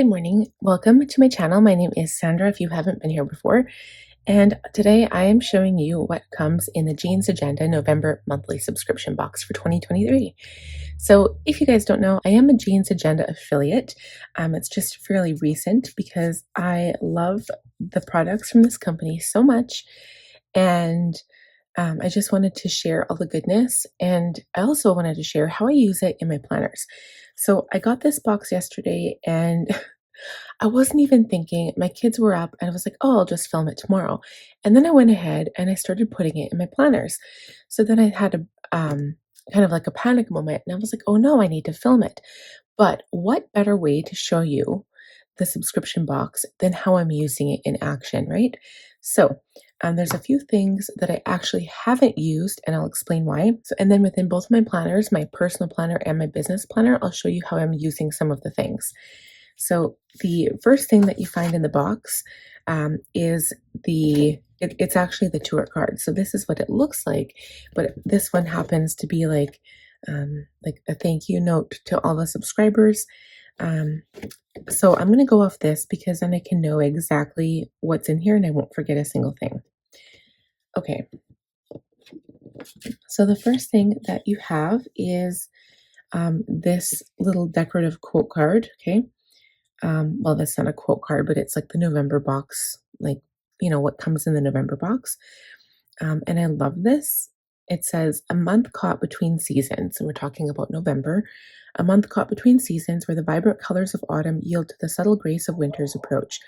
Good morning. Welcome to my channel. My name is Sandra if you haven't been here before. And today I am showing you what comes in the Jeans Agenda November monthly subscription box for 2023. So if you guys don't know, I am a Jeans Agenda affiliate. It's just fairly recent because I love the products from this company so much. And I just wanted to share all the goodness. And I also wanted to share how I use it in my planners. So I got this box yesterday and I wasn't even thinking. My kids were up and I was like, oh, I'll just film it tomorrow. And then I went ahead and I started putting it in my planners. So then I had a kind of like a panic moment and I was like, oh no, I need to film it. But what better way to show you the subscription box than how I'm using it in action, right? So there's a few things that I actually haven't used and I'll explain why. So, and then within both my planners, my personal planner and my business planner, I'll show you how I'm using some of the things. So the first thing that you find in the box is it's actually the tour card. So this is what it looks like, but this one happens to be like a thank you note to all the subscribers. So I'm going to go off this because then I can know exactly what's in here and I won't forget a single thing. Okay. So the first thing that you have is this little decorative quote card. Okay. Well, that's not a quote card, but it's like the November box, like, what comes in the November box. And I love this. It says a month caught between seasons. And we're talking about November, a month caught between seasons where the vibrant colors of autumn yield to the subtle grace of winter's approach.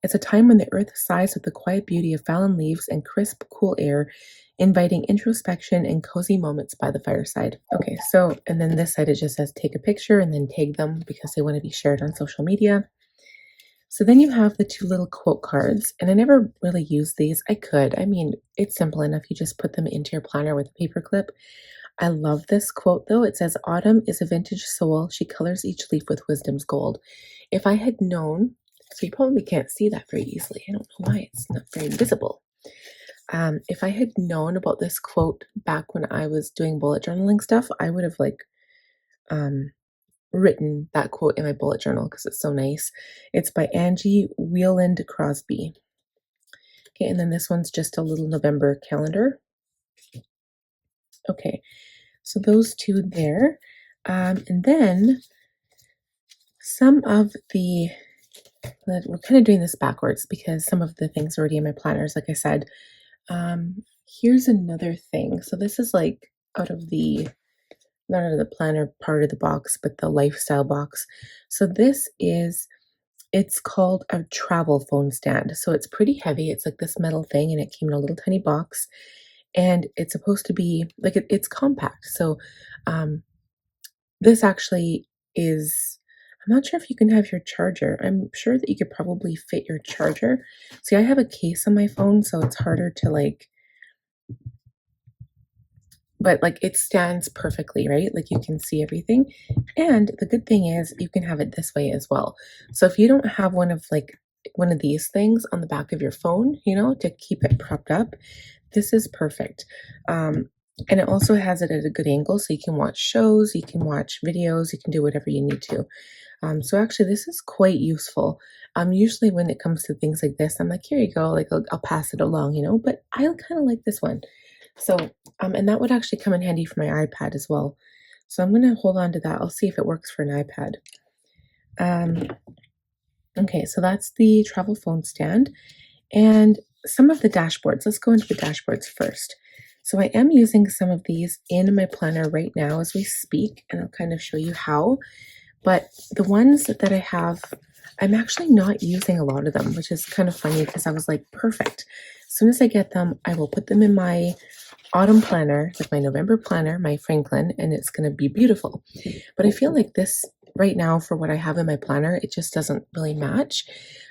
It's a time when the earth sighs with the quiet beauty of fallen leaves and crisp, cool air, inviting introspection and cozy moments by the fireside. Okay, so, and then this side it just says take a picture and then tag them because they want to be shared on social media. So then you have the two little quote cards, and I never really use these. I could. I mean, it's simple enough. You just put them into your planner with a paper clip. I love this quote though. It says, autumn is a vintage soul. She colors each leaf with wisdom's gold. If I had known, so you probably can't see that very easily. I don't know why it's not very visible. If I had known about this quote back when I was doing bullet journaling stuff, I would have written that quote in my bullet journal because it's so nice. It's by Angie Wieland Crosby. Okay, and then this one's just a little November calendar. Okay, so those two there. And then some of we're kind of doing this backwards because some of the things are already in my planners, like I said. Here's another thing. So this is like out of the, not out of the planner part of the box, but the lifestyle box. So it's called a travel phone stand. So it's pretty heavy. It's like this metal thing and it came in a little tiny box and it's supposed to be like, it's compact. So this actually is, I'm not sure if you can have your charger. I'm sure that you could probably fit your charger. See, I have a case on my phone, so it's harder to but it stands perfectly, right? Like you can see everything. And the good thing is you can have it this way as well. So if you don't have one of these things on the back of your phone, to keep it propped up, this is perfect. And it also has it at a good angle so you can watch shows, you can watch videos, you can do whatever you need to. So actually this is quite useful. Usually when it comes to things like this, I'm like, here you go, I'll pass it along, but I kind of like this one. So, and that would actually come in handy for my iPad as well. So I'm going to hold on to that. I'll see if it works for an iPad. Okay, so that's the travel phone stand and some of the dashboards. Let's go into the dashboards first. So I am using some of these in my planner right now as we speak, and I'll kind of show you how. But the ones that I have, I'm actually not using a lot of them, which is kind of funny because I was like, perfect. As soon as I get them, I will put them in my autumn planner, like my November planner, my Franklin, and it's going to be beautiful. But I feel like this right now for what I have in my planner, it just doesn't really match.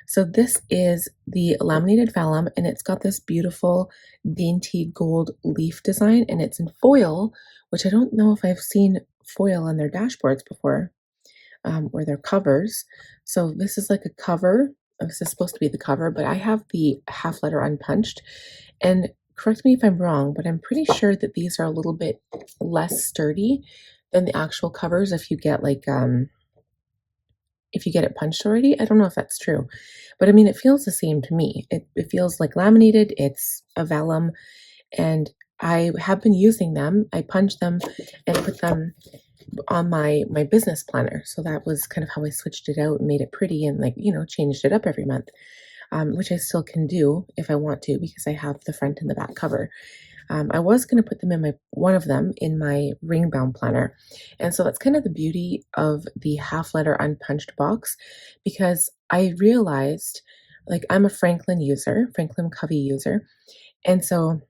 So this is the laminated vellum and it's got this beautiful dainty gold leaf design and it's in foil, which I don't know if I've seen foil on their dashboards before, or their covers. So this is like a cover. This is supposed to be the cover, but I have the half letter unpunched. And correct me if I'm wrong, but I'm pretty sure that these are a little bit less sturdy than the actual covers if you get if you get it punched already. I don't know if that's true, but I mean, it feels the same to me. It feels like laminated. It's a vellum, and I have been using them. I punch them and put them on my business planner. So that was kind of how I switched it out and made it pretty and, like, changed it up every month, which I still can do if I want to because I have the front and the back cover. I was going to put them in one of them in my ring bound planner. And so that's kind of the beauty of the half letter unpunched box, because I realized, like, I'm a Franklin Covey user. And so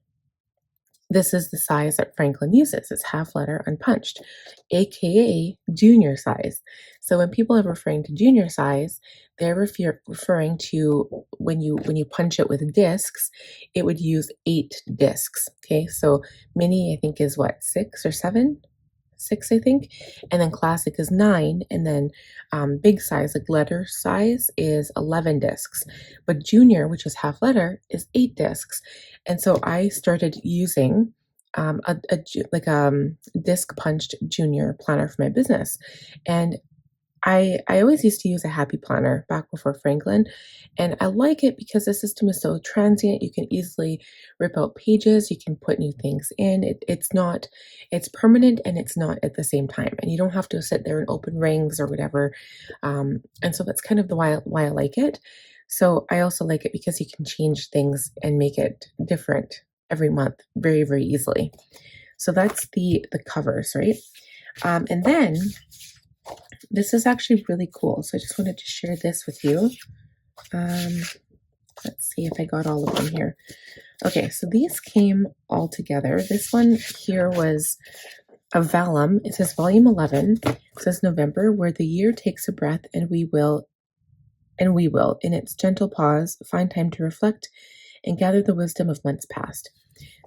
this is the size that Franklin uses. It's half letter unpunched, aka junior size. So when people are referring to junior size, they're referring to when you punch it with discs, it would use 8 discs. Okay, so mini I think is what, 6 or 7? 6, I think, and then classic is 9, and then big size, like letter size, is 11 discs. But junior, which is half letter, is 8 discs. And so I started using disc punched junior planner for my business, and I always used to use a happy planner back before Franklin, and I like it because the system is so transient. You can easily rip out pages, you can put new things in. It's permanent and it's not at the same time, and you don't have to sit there and open rings or whatever. And so that's kind of the why I like it. So I also like it because you can change things and make it different every month very, very easily. So that's the covers, right? And then this is actually really cool. So I just wanted to share this with you. Let's see if I got all of them here. Okay, so these came all together. This one here was a vellum. It says volume 11. It says November, where the year takes a breath, and we will, in its gentle pause, find time to reflect and gather the wisdom of months past.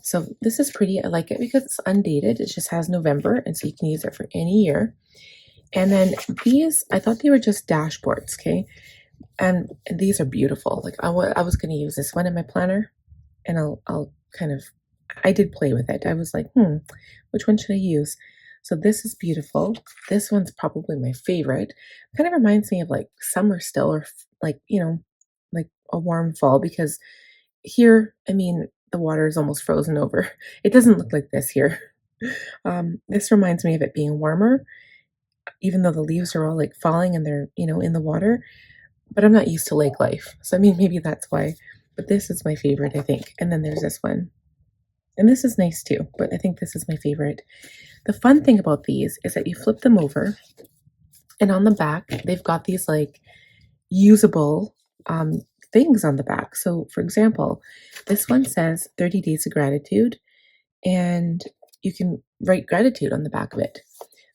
So this is pretty. I like it because it's undated. It just has November, and so you can use it for any year. And then these, I thought they were just dashboards, okay? And these are beautiful. Like I was going to use this one in my planner, and I did play with it. I was like, which one should I use? So this is beautiful. This one's probably my favorite. Kind of reminds me of like summer still, or like, like a warm fall, because here, I mean, the water is almost frozen over. It doesn't look like this here. This reminds me of it being warmer, even though the leaves are all like falling and they're, in the water, but I'm not used to lake life. So, I mean, maybe that's why, but this is my favorite, I think. And then there's this one, and this is nice too, but I think this is my favorite. The fun thing about these is that you flip them over, and on the back, they've got these like usable things on the back. So for example, this one says 30 days of gratitude, and you can write gratitude on the back of it.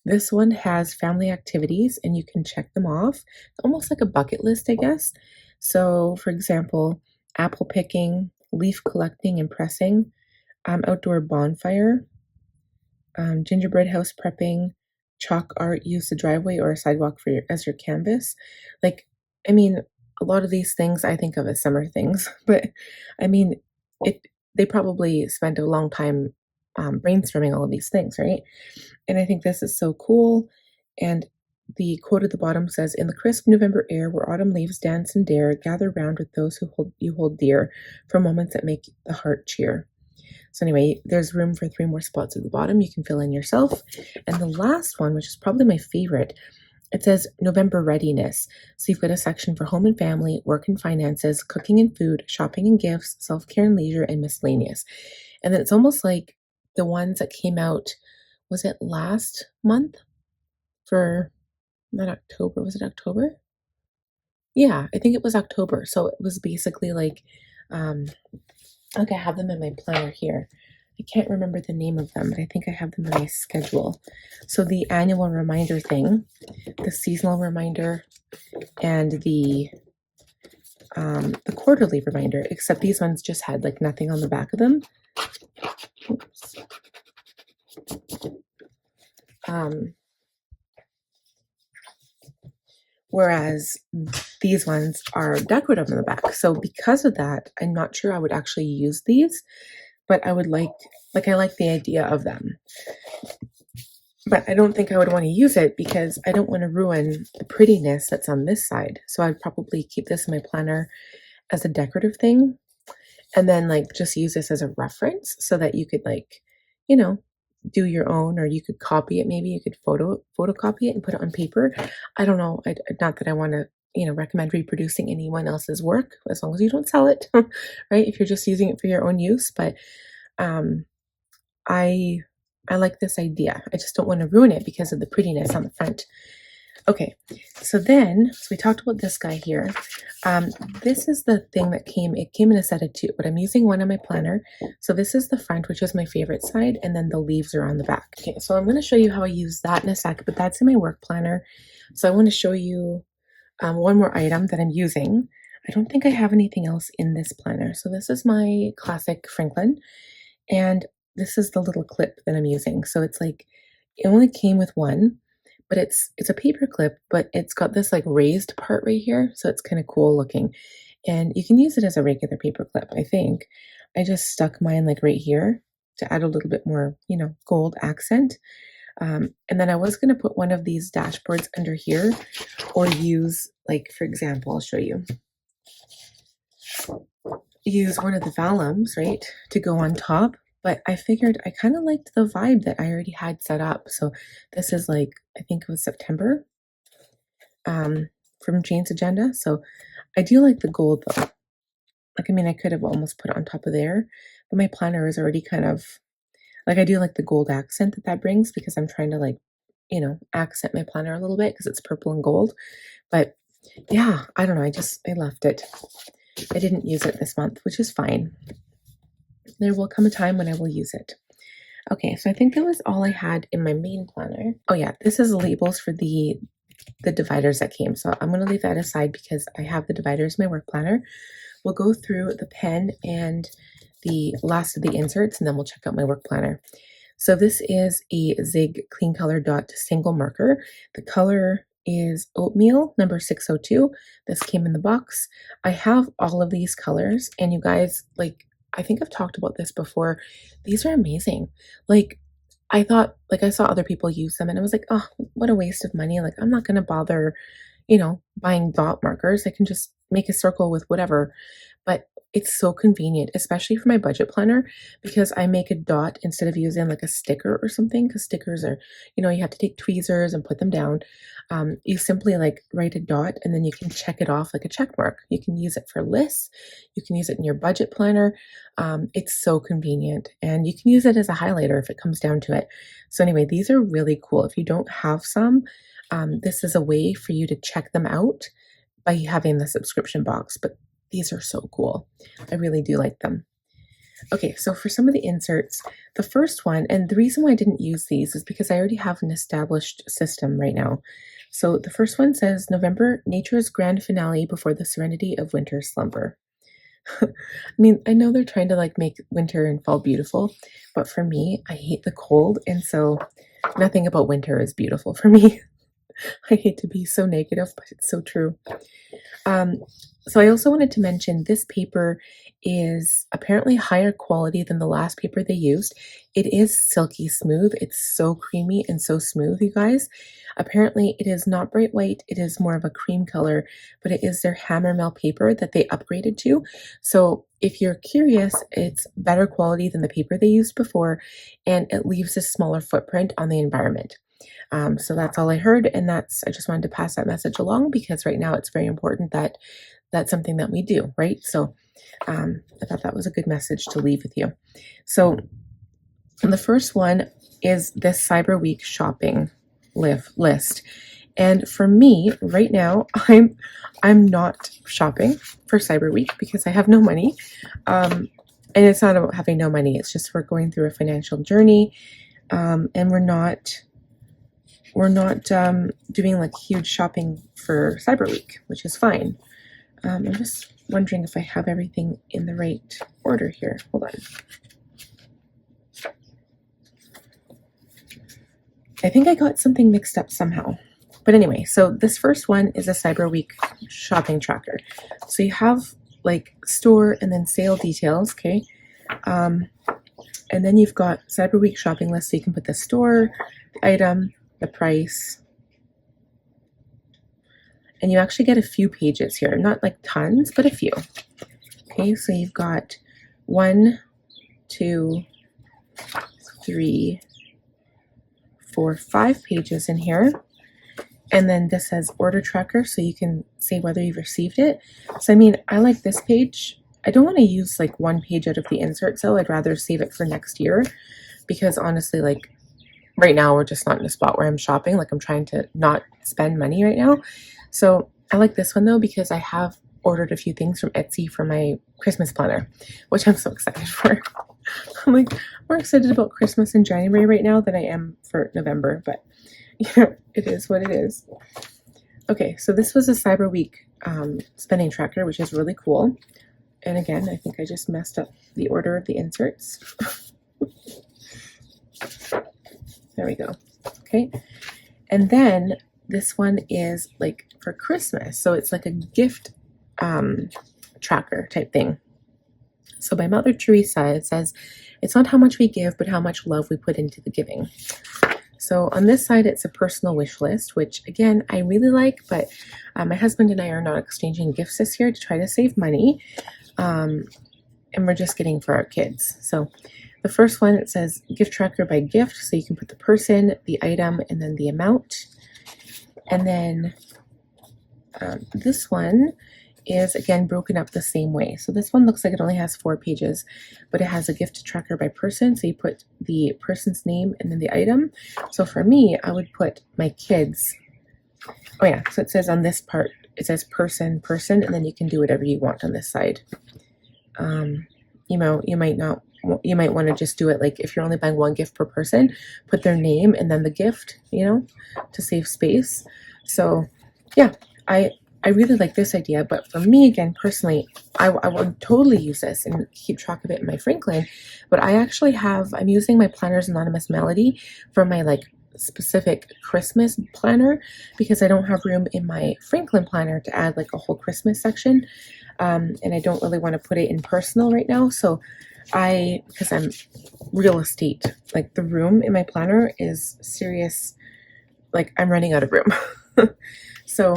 This one has family activities, and you can check them off. It's almost like a bucket list, I guess. So, for example, apple picking, leaf collecting and pressing, outdoor bonfire, gingerbread house prepping, chalk art, use the driveway or a sidewalk as your canvas. Like, I mean, a lot of these things I think of as summer things, but I mean, they probably spent a long time brainstorming all of these things, right? And I think this is so cool. And the quote at the bottom says, "In the crisp November air, where autumn leaves dance and dare, gather round with those you hold dear, for moments that make the heart cheer." So anyway, there's room for 3 more spots at the bottom. You can fill in yourself. And the last one, which is probably my favorite, it says November readiness. So you've got a section for home and family, work and finances, cooking and food, shopping and gifts, self-care and leisure, and miscellaneous. And then it's almost like the ones that came out, was it last month? For not October, was it October? Yeah, I think it was October. So it was basically like I have them in my planner here. I can't remember the name of them, but I think I have them in my schedule. So the annual reminder thing, the seasonal reminder, and the quarterly reminder, except these ones just had like nothing on the back of them. Oops. Whereas these ones are decorative in the back. So because of that, I'm not sure I would actually use these, but I would I like the idea of them. but I don't think I would want to use it because I don't want to ruin the prettiness that's on this side. So I'd probably keep this in my planner as a decorative thing, and then like just use this as a reference so that you could like, you know, do your own, or you could copy it. Maybe you could photocopy it and put it on paper. I don't know. Not that I want to, recommend reproducing anyone else's work, as long as you don't sell it, right? If you're just using it for your own use. But um, I I like this idea. I just don't want to ruin it because of the prettiness on the front. Okay, so we talked about this guy here. This is the thing that it came in a set of two, but I'm using one on my planner. So this is the front, which is my favorite side, and then the leaves are on the back. Okay, so I'm going to show you how I use that in a sec, but that's in my work planner. So I want to show you one more item that I'm using. I don't think I have anything else in this planner. So this is my classic Franklin, and this is the little clip that I'm using. So it's like, it only came with one, but it's a paper clip, but it's got this like raised part right here. So it's kind of cool looking, and you can use it as a regular paper clip. I think I just stuck mine like right here to add a little bit more, gold accent. And then I was going to put one of these dashboards under here, or use, like, for example, I'll show you. Use one of the vellums, right, to go on top. But I figured I kind of liked the vibe that I already had set up. So this is like, I think it was September, from Jane's Agenda. So I do like the gold though. Like, I mean, I could have almost put it on top of there, but my planner is already kind of, like, I do like the gold accent that brings, because I'm trying to, like, accent my planner a little bit because it's purple and gold. But yeah, I don't know. I left it. I didn't use it this month, which is fine. There will come a time when I will use it. Okay, so I think that was all I had in my main planner. Oh yeah, this is labels for the dividers that came. So I'm going to leave that aside because I have the dividers in my work planner. We'll go through the pen and the last of the inserts, and then we'll check out my work planner. So this is a Zig Clean Color Dot single marker. The color is Oatmeal number 602. This came in the box. I have all of these colors, and you guys, like, I think I've talked about this before. These are amazing. Like, I thought, like, I saw other people use them, and I was like, oh, what a waste of money. Like, I'm not going to bother, buying dot markers. I can just make a circle with whatever. But it's so convenient, especially for my budget planner, because I make a dot instead of using like a sticker or something, because stickers are, you have to take tweezers and put them down. You simply like write a dot, and then you can check it off like a check mark. You can use it for lists. You can use it in your budget planner. It's so convenient, and you can use it as a highlighter if it comes down to it. So anyway, these are really cool. If you don't have some, this is a way for you to check them out by having the subscription box. But these are so cool. I really do like them. Okay, so for some of the inserts, the first one, and the reason why I didn't use these is because I already have an established system right now. So the first one says, November, nature's grand finale before the serenity of winter slumber. I mean, I know they're trying to like make winter and fall beautiful, but for me, I hate the cold, and so nothing about winter is beautiful for me. I hate to be so negative, but it's so true. So I also wanted to mention this paper is apparently higher quality than the last paper they used. It is silky smooth. It's so creamy and so smooth, you guys. Apparently it is not bright white. It is more of a cream color, but it is their hammer mill paper that they upgraded to. So if you're curious, it's better quality than the paper they used before, and it leaves a smaller footprint on the environment. So that's all I heard, and I just wanted to pass that message along, because right now it's very important that that's something that we do, right? So I thought that was a good message to leave with you. So the first one is this Cyber Week shopping list. And for me right now, I'm not shopping for Cyber Week because I have no money. And it's not about having no money. It's just we're going through a financial journey, and we're not doing like huge shopping for Cyber Week, which is fine. I'm just wondering if I have everything in the right order here. Hold on. I think I got something mixed up somehow. But anyway, so this first one is a Cyber Week shopping tracker. So you have like store and then sale details, okay? And And then you've got Cyber Week shopping list, so you can put the store, the item, the price, and you actually get a few pages here, not like tons, but a few. Okay, so you've got 1, 2, 3, 4, 5 pages in here. And then this says order tracker, so you can say whether you've received it. So I mean, I like this page. I don't want to use like one page out of the insert, so I'd rather save it for next year, because honestly, like right now we're just not in a spot where I'm shopping. Like I'm trying to not spend money right now. So I like this one though, because I have ordered a few things from Etsy for my Christmas planner, which I'm so excited for. I'm like more excited about Christmas in January right now than I am for November, but you know, it is what it is. Okay, so this was a Cyber Week spending tracker, which is really cool. And again, I think I just messed up the order of the inserts. There we go. Okay, and then this one is like for Christmas, so it's like a gift tracker type thing. So by Mother Teresa, it says, "It's not how much we give, but how much love we put into the giving." So on this side, it's a personal wish list, which again, I really like, but my husband and I are not exchanging gifts this year to try to save money. And we're just getting for our kids. So the first one, it says gift tracker by gift. So you can put the person, the item, and then the amount. And then this one is again broken up the same way. So this one looks like it only has 4 pages, but it has a gift tracker by person. So you put the person's name and then the item. So for me, I would put my kids. Oh yeah, so it says on this part, it says person, and then you can do whatever you want on this side. You know, you might want to just do it like if you're only buying one gift per person, put their name and then the gift, you know, to save space. So yeah, I really like this idea, but for me, again, personally, I would totally use this and keep track of it in my Franklin, but I'm using my Planner's Anonymous Melody for my like specific Christmas planner, because I don't have room in my Franklin planner to add like a whole Christmas section, and I don't really want to put it in personal right now, so because I'm real estate, like the room in my planner is serious, like I'm running out of room. So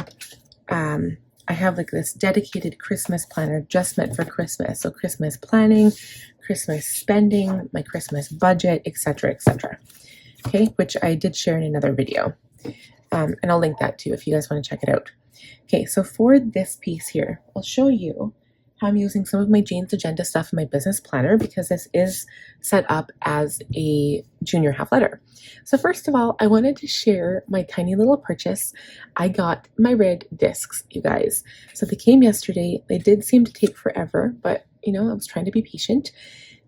I have like this dedicated Christmas planner just meant for Christmas. So Christmas planning, Christmas spending, my Christmas budget, etc., etc. Okay, which I did share in another video. And I'll link that too if you guys want to check it out. Okay, so for this piece here, I'll show you how I'm using some of my Jane's Agenda stuff in my business planner, because this is set up as a junior half letter. So first of all, I wanted to share my tiny little purchase. I got my red discs, you guys. So they came yesterday. They did seem to take forever, but you know, I was trying to be patient.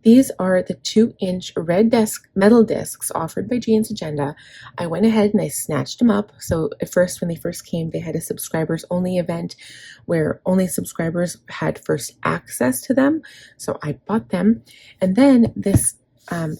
These are the 2-inch red metal discs offered by Jane's Agenda. I went ahead and I snatched them up. So at first, when they first came, they had a subscribers only event where only subscribers had first access to them. So I bought them. And then this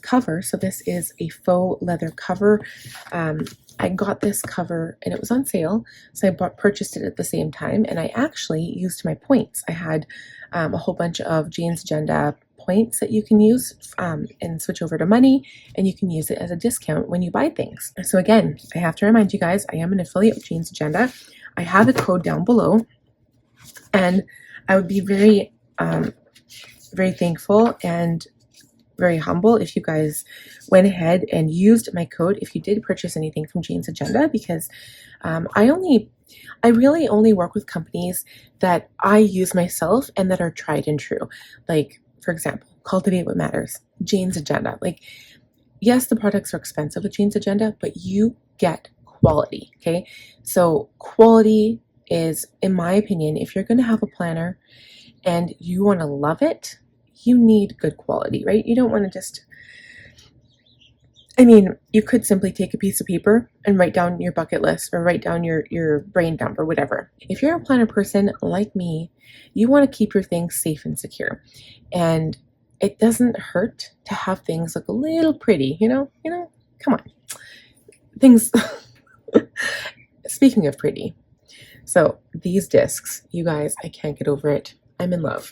cover, so this is a faux leather cover. I got this cover and it was on sale, so I purchased it at the same time, and I actually used my points. I had a whole bunch of Jane's Agenda points that you can use and switch over to money, and you can use it as a discount when you buy things. So again, I have to remind you guys, I am an affiliate of Jane's Agenda. I have a code down below, and I would be very, very thankful and very humble if you guys went ahead and used my code if you did purchase anything from Jane's Agenda, because I really only work with companies that I use myself and that are tried and true. Like, for example, Cultivate What Matters, Jane's Agenda. Like, yes, the products are expensive with Jane's Agenda, but you get quality, okay? So quality is, in my opinion, if you're going to have a planner and you want to love it, you need good quality, right? You don't want to just, I mean, you could simply take a piece of paper and write down your bucket list or write down your brain dump or whatever. If you're a planner person like me, you want to keep your things safe and secure. And it doesn't hurt to have things look a little pretty, you know, come on. Things, speaking of pretty. So these discs, you guys, I can't get over it. I'm in love.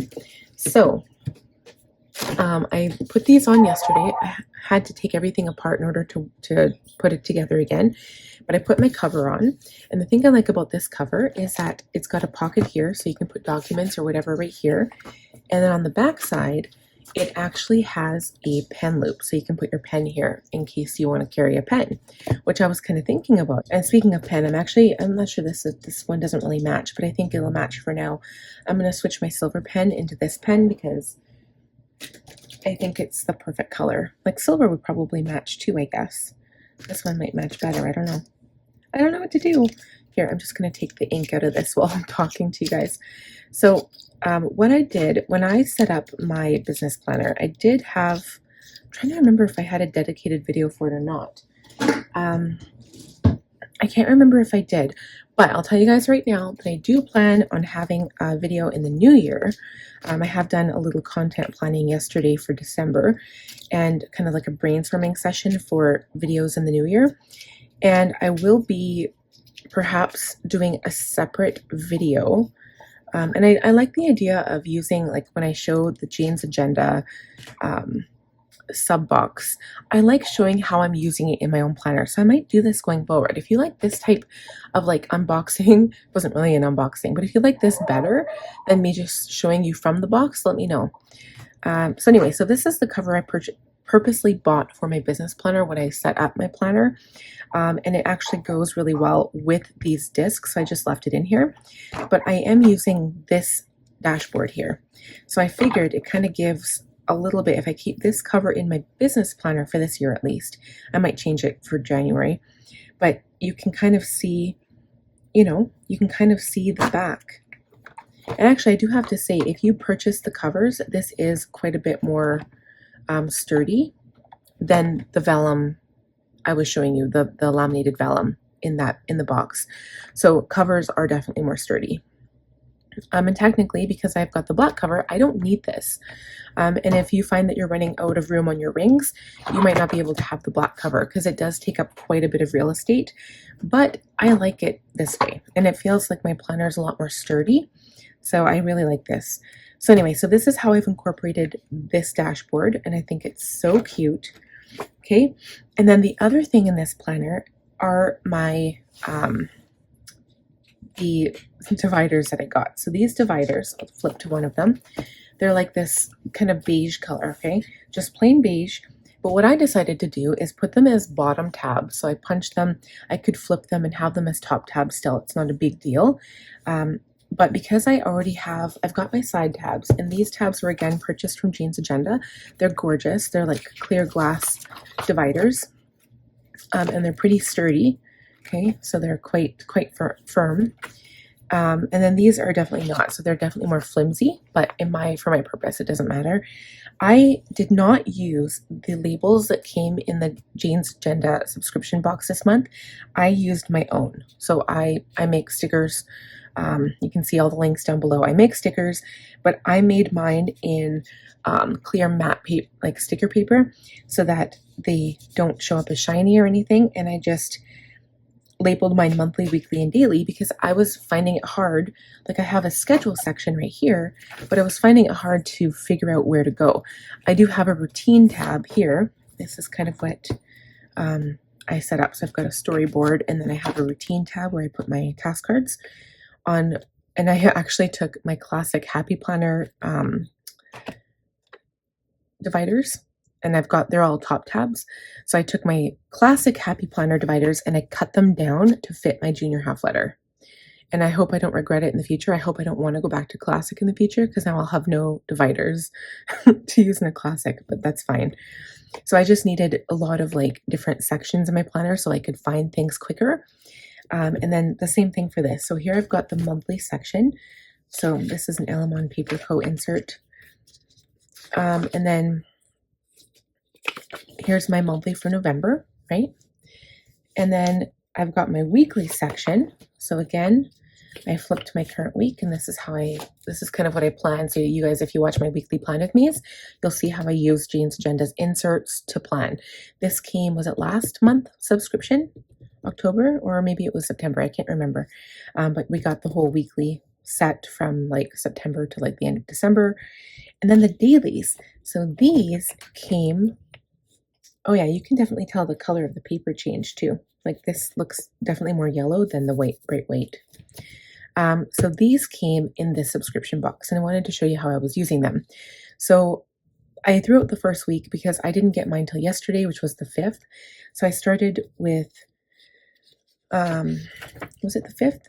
So I put these on yesterday. I had to take everything apart in order to put it together again. But I put my cover on. And the thing I like about this cover is that it's got a pocket here, so you can put documents or whatever right here. And then on the back side, it actually has a pen loop, so you can put your pen here in case you want to carry a pen, which I was kind of thinking about. And speaking of pen, I'm not sure this one doesn't really match, but I think it'll match for now. I'm going to switch my silver pen into this pen because I think it's the perfect color. Like silver would probably match too, I guess. This one might match better. I don't know. I don't know what to do. Here, I'm just going to take the ink out of this while I'm talking to you guys. So what I did when I set up my business planner, I did have, I'm trying to remember if I had a dedicated video for it or not. I can't remember if I did, but I'll tell you guys right now that I do plan on having a video in the new year. I have done a little content planning yesterday for December and kind of like a brainstorming session for videos in the new year. And I will be perhaps doing a separate video. And I like the idea of using, like when I show the Jane's Agenda sub box, I like showing how I'm using it in my own planner. So I might do this going forward. If you like this type of like unboxing, wasn't really an unboxing, but if you like this better than me just showing you from the box, let me know. So anyway, so this is the cover I purposely bought for my business planner when I set up my planner. And it actually goes really well with these discs. So I just left it in here, but I am using this dashboard here. So I figured it kind of gives a little bit, if I keep this cover in my business planner for this year at least, I might change it for January, but you can kind of see, you can kind of see the back. And actually, I do have to say, if you purchase the covers, this is quite a bit more sturdy than the vellum I was showing you, the laminated vellum in the box. So covers are definitely more sturdy. And technically, because I've got the black cover, I don't need this. And if you find that you're running out of room on your rings, you might not be able to have the black cover because it does take up quite a bit of real estate. But I like it this way, and it feels like my planner is a lot more sturdy. So I really like this. So anyway, so this is how I've incorporated this dashboard, and I think it's so cute. Okay, and then the other thing in this planner are my the dividers that I got. So these dividers, I'll flip to one of them. They're like this kind of beige color, okay? Just plain beige. But what I decided to do is put them as bottom tabs. So I punched them, I could flip them and have them as top tabs still. It's not a big deal. But because I already have, I've got my side tabs, and these tabs were again purchased from Jane's Agenda. They're gorgeous. They're like clear glass dividers, and they're pretty sturdy. Okay, so they're quite firm. And then these are definitely not, so they're definitely more flimsy, but for my purpose, it doesn't matter. I did not use the labels that came in the Jane's Agenda subscription box this month. I used my own. So I make stickers. You can see all the links down below. I make stickers, but I made mine in clear matte paper, like sticker paper, so that they don't show up as shiny or anything. And I just labeled mine monthly, weekly, and daily because I was finding it hard. Like I have a schedule section right here, but I was finding it hard to figure out where to go. I do have a routine tab here. This is kind of what I set up. So I've got a storyboard, and then I have a routine tab where I put my task cards on, and I actually took my classic Happy Planner dividers, and they're all top tabs. So I took my classic Happy Planner dividers and I cut them down to fit my junior half letter. And I hope I don't regret it in the future. I hope I don't want to go back to classic in the future, because now I'll have no dividers to use in a classic, but that's fine. So I just needed a lot of like different sections in my planner so I could find things quicker. And then the same thing for this. So here I've got the monthly section. So this is an Elamon Paper Co. insert. And then here's my monthly for November, right? And then I've got my weekly section. So again, I flipped my current week, and this is kind of what I plan. So you guys, if you watch my weekly plan with me, you'll see how I use Jane's Agenda's inserts to plan. This came, was it last month subscription? October, or maybe it was September, I can't remember. But we got the whole weekly set from like September to like the end of December. And then the dailies. So these came, oh yeah, you can definitely tell the color of the paper changed too. Like this looks definitely more yellow than the white, bright white. So these came in this subscription box, and I wanted to show you how I was using them. So I threw out the first week because I didn't get mine till yesterday, which was the 5th. So I started with, was it the 5th?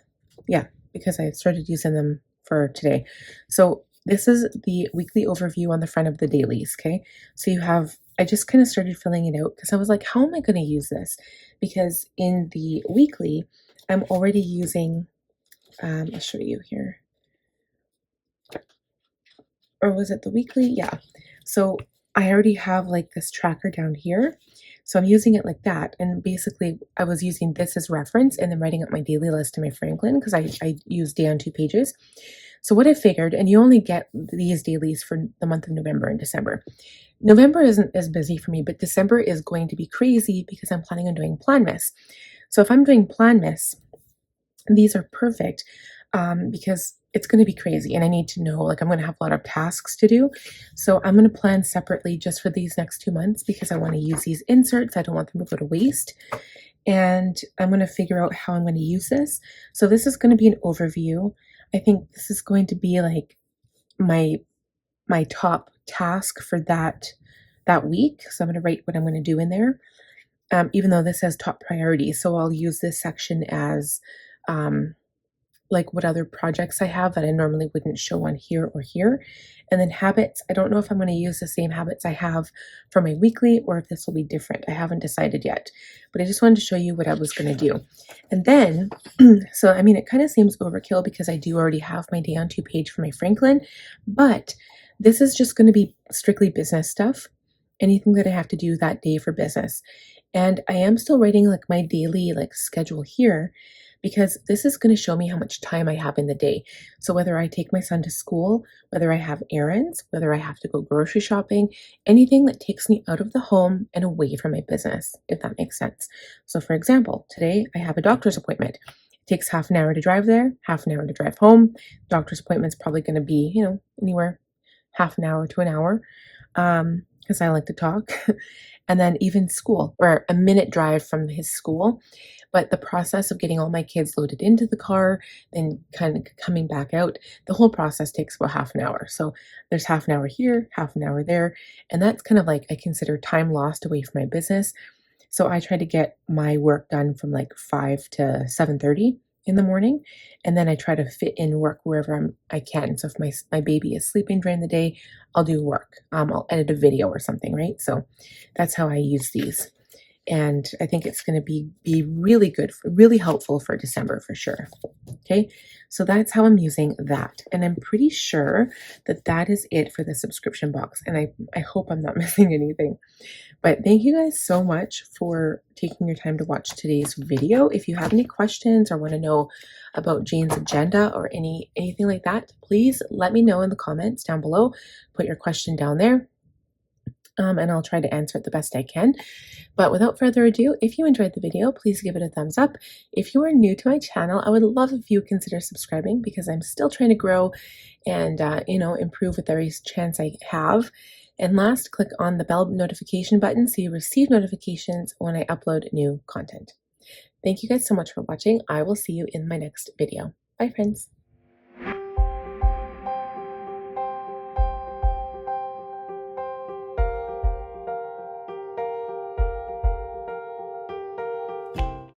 Yeah, because I started using them for today. So this is the weekly overview on the front of the dailies, okay? So you have, I just kind of started filling it out because I was like, how am I going to use this? Because in the weekly, I'm already using, I'll show you here. Or was it the weekly? Yeah. So I already have like this tracker down here. So I'm using it like that. And basically I was using this as reference and then writing up my daily list in my Franklin because I use day on 2 pages. So what I figured, and you only get these dailies for the month of November and December. November isn't as busy for me, but December is going to be crazy because I'm planning on doing Planmas. So if I'm doing Planmas, these are perfect because it's going to be crazy and I need to know, like I'm going to have a lot of tasks to do. So I'm going to plan separately just for these next 2 months because I want to use these inserts. I don't want them to go to waste. And I'm going to figure out how I'm going to use this. So this is going to be an overview. I think this is going to be like my top task for that week. So I'm going to write what I'm going to do in there. Even though this says top priority. So I'll use this section as like what other projects I have that I normally wouldn't show on here or here. And then habits, I don't know if I'm going to use the same habits I have for my weekly or if this will be different. I haven't decided yet, but I just wanted to show you what I was going to do. And then, so I mean, it kind of seems overkill because I do already have my day on 2 page for my Franklin, but this is just going to be strictly business stuff. Anything that I have to do that day for business. And I am still writing like my daily like schedule here because this is going to show me how much time I have in the day. So whether I take my son to school, whether I have errands, whether I have to go grocery shopping, anything that takes me out of the home and away from my business, if that makes sense. So for example, today I have a doctor's appointment. It takes half an hour to drive there, half an hour to drive home. Doctor's appointment's probably going to be, you know, anywhere half an hour to an hour because I like to talk. And then even school, or a minute drive from his school. But the process of getting all my kids loaded into the car, then kind of coming back out, the whole process takes about half an hour. So there's half an hour here, half an hour there. And that's kind of like I consider time lost away from my business. So I try to get my work done from like 5 to 7:30 in the morning. And then I try to fit in work wherever I can. So if my baby is sleeping during the day, I'll do work. I'll edit a video or something, right? So that's how I use these. And I think it's going to be really good, really helpful for December for sure. Okay, so that's how I'm using that. And I'm pretty sure that that is it for the subscription box. And I hope I'm not missing anything. But thank you guys so much for taking your time to watch today's video. If you have any questions or want to know about Jane's agenda or anything like that, please let me know in the comments down below. Put your question down there. And I'll try to answer it the best I can. But without further ado, if you enjoyed the video, please give it a thumbs up. If you are new to my channel, I would love if you consider subscribing because I'm still trying to grow and, improve with every chance I have. And last, click on the bell notification button so you receive notifications when I upload new content. Thank you guys so much for watching. I will see you in my next video. Bye, friends.